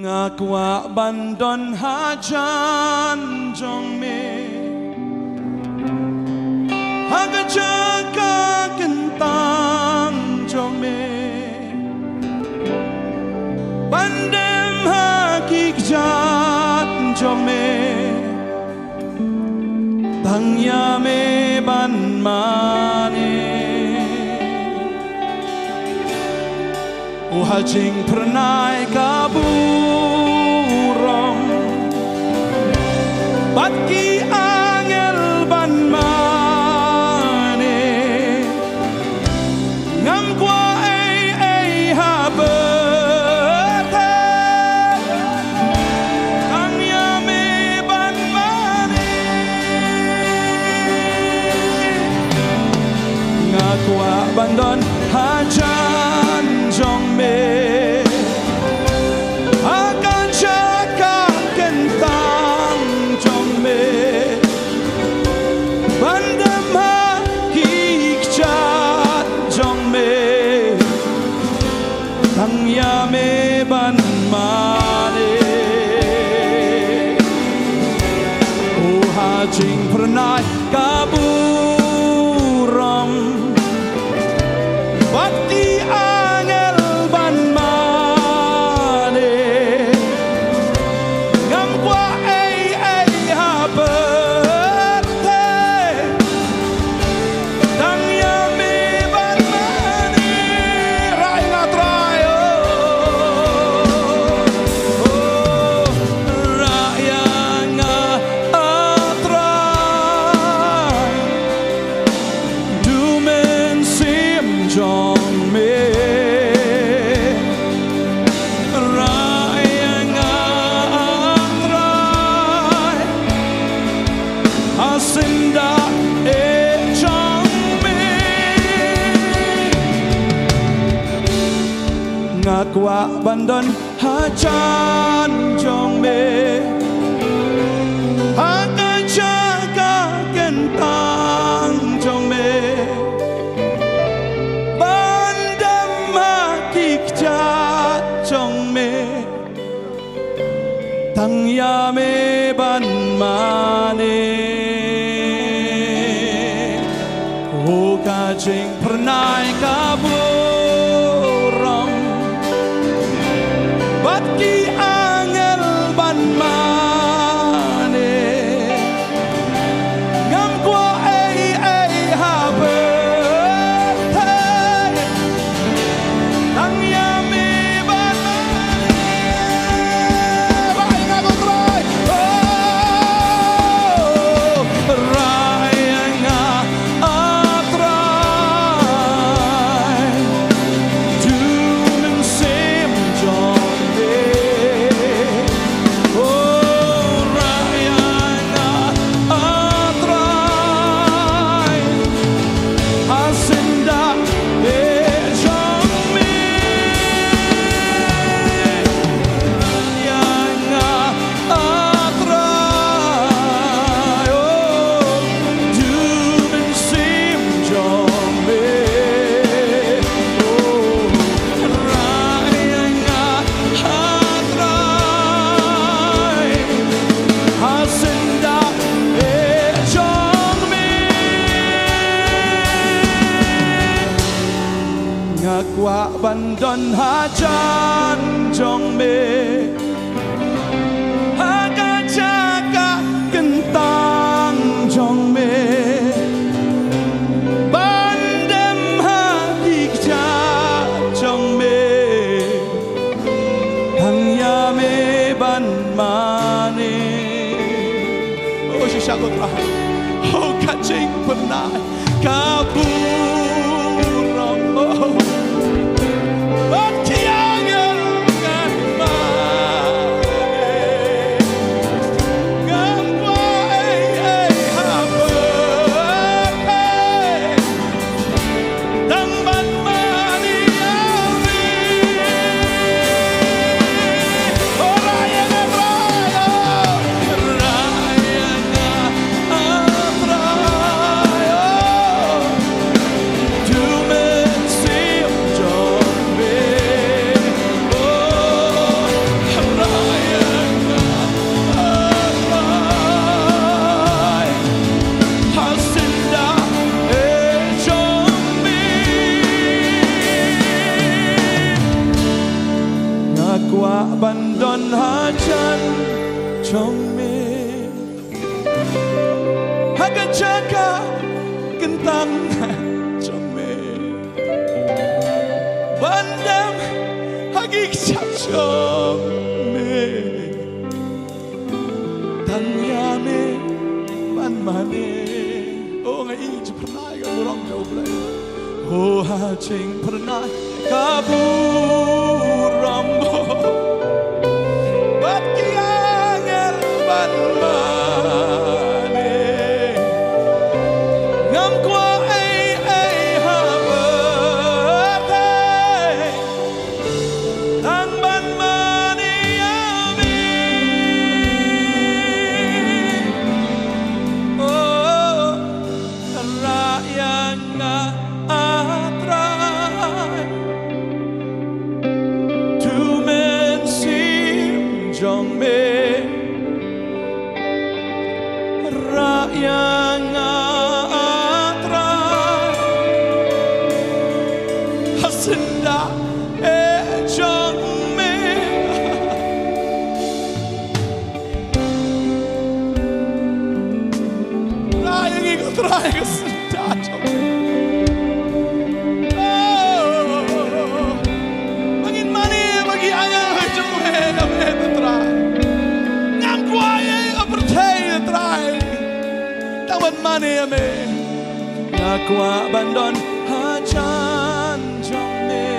Ngakwa bandon hajan jong me Hagajaka kentang jong me Bandem hakikjat jong me Tangya me ban mane Uhajing pernai kaburong Batki angel ban mane Ngam kwa ei habete Tangya me ban mane Ngakwa bandon hajan jong me akan cakap kentang jong me bandam hakikjat jong me tangya me ban mane oh hajing pernai kaburam bakti Ngakwa bandon hajan jong me akan jaga kentang jong me bandam hakikjat jong me tangya me ban mane oh kajing pernai kaburong Batki angel ban mane Ngam kwa ei habete Tangya me ban mane Rai ngaku trai Oh Rai ngaku trai Du men sim jong Ngakwa bandon hajan jong me akan cakap kentang jong me bandem hakikjat jong me tangya me ban mane oh shishakotra oh kacing pernah kaburong oh qua bandon hajan jome haga jaga kentang jome bandam hagi jome tanyame ban mane oh ngai ji pernah ga burong ga ulai oh hajing pernah kaburambo bat kiangel ban mane ngam kwa ai ha bate tang ban mane ami oh rakyat trong mê rakyat atrai hasinda trong mê rakyat ikut rakyat hasinda trong mê bagi mana bagi ayah trong mê mane ame nakwa bandon hajan jome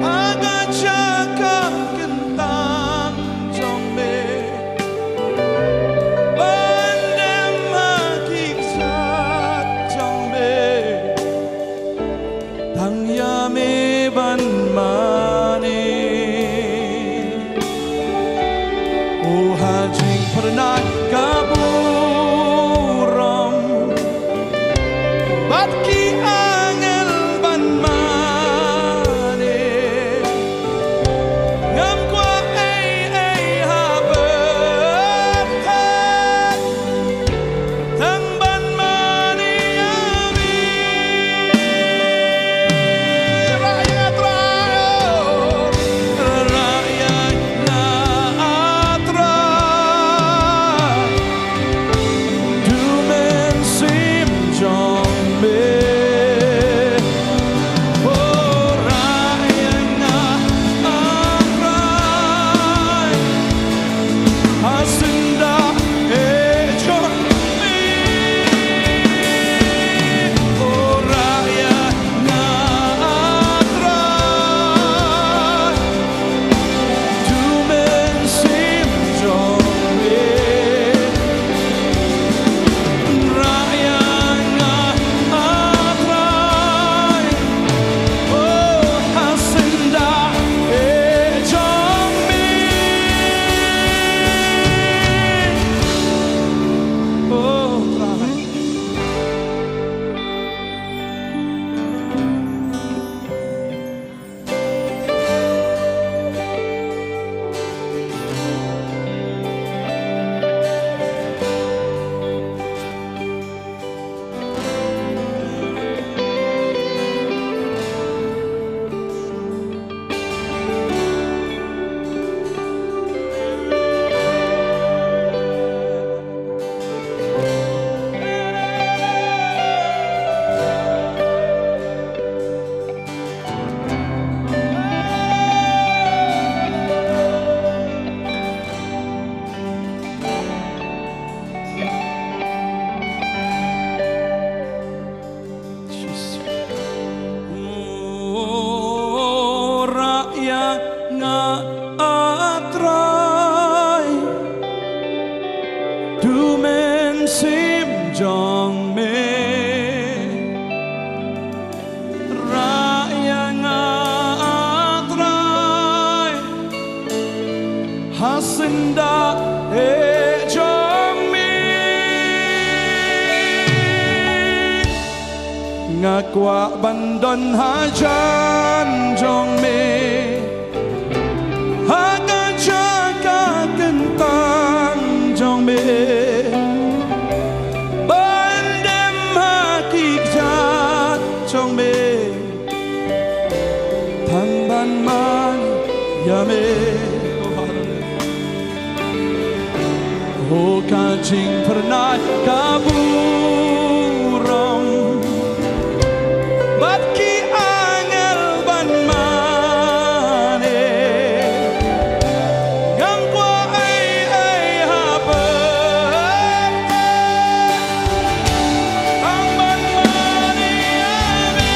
aga jaga kentang jome bandem hakisat jome tang yame ban mane oh hajing pernah kabu atrai du men sim jong me rakyat atrai hasinda jong me ngakwa bandon hajan jong me bandem hakijat trong mê thằng ban man Yame, oh hallelujah. Oh kancing pernah kaburam, batki angel ban mane, ngam kwa ai hape, ang ban mane yame.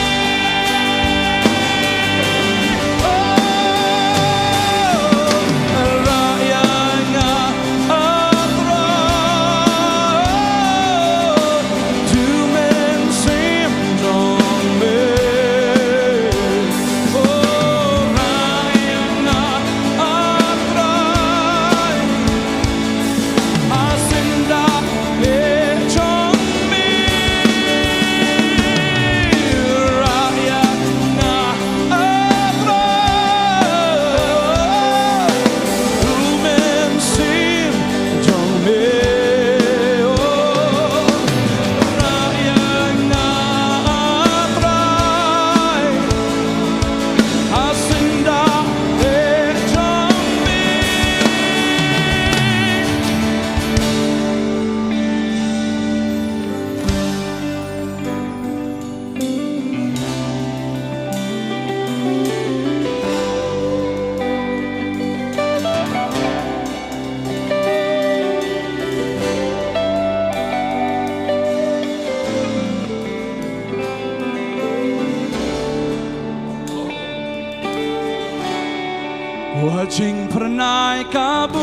Wajing pernah kaburam,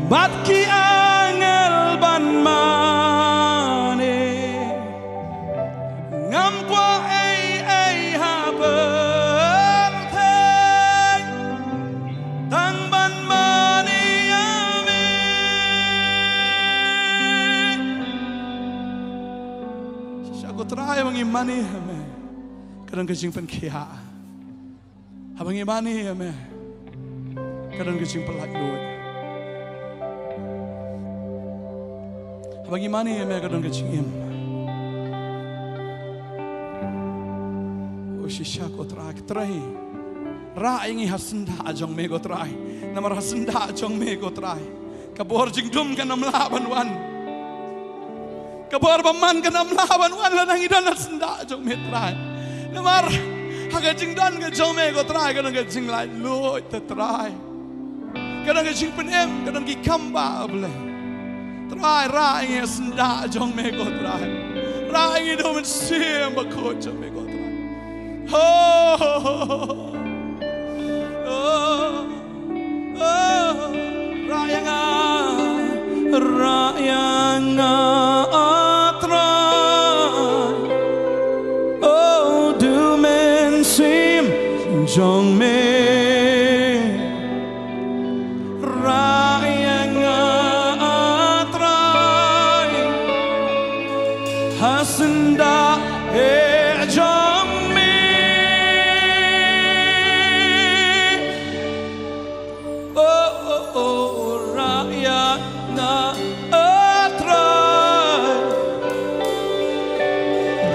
batki angel ban mane, ngam kwa ai haberteng, tang ban mane yame. Siya ko try mangimani yame, kadang kecing penkia. Abang imani ya meh, kadang kecing pelak duit. Abang imani ya meh, kadang kecing im. Oh shisha ko terahi, ingi hasenda ajong me ko terahi, namar hasenda ajong me ko terahi. Kabor jingdum kan amlaban wan, kabor baman kan amlaban wan lanang idan hasenda ajong me terahi, namar. Haga jing dan ke jom me ko try, kadang ke jing lai lo te try, kadang ke jing penem, kadang ki kamba boleh try rai yang senda jom me ko try, rai yang do men sim bakot jom me ko try. Oh, rai yang Jong me rayang atrai hasenda jong me rayang atrai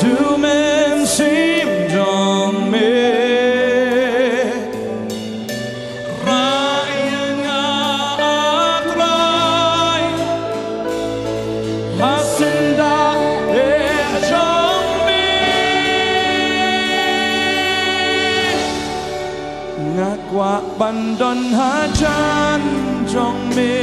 du men sim jong me. Ngakwa bandon hajan jong me.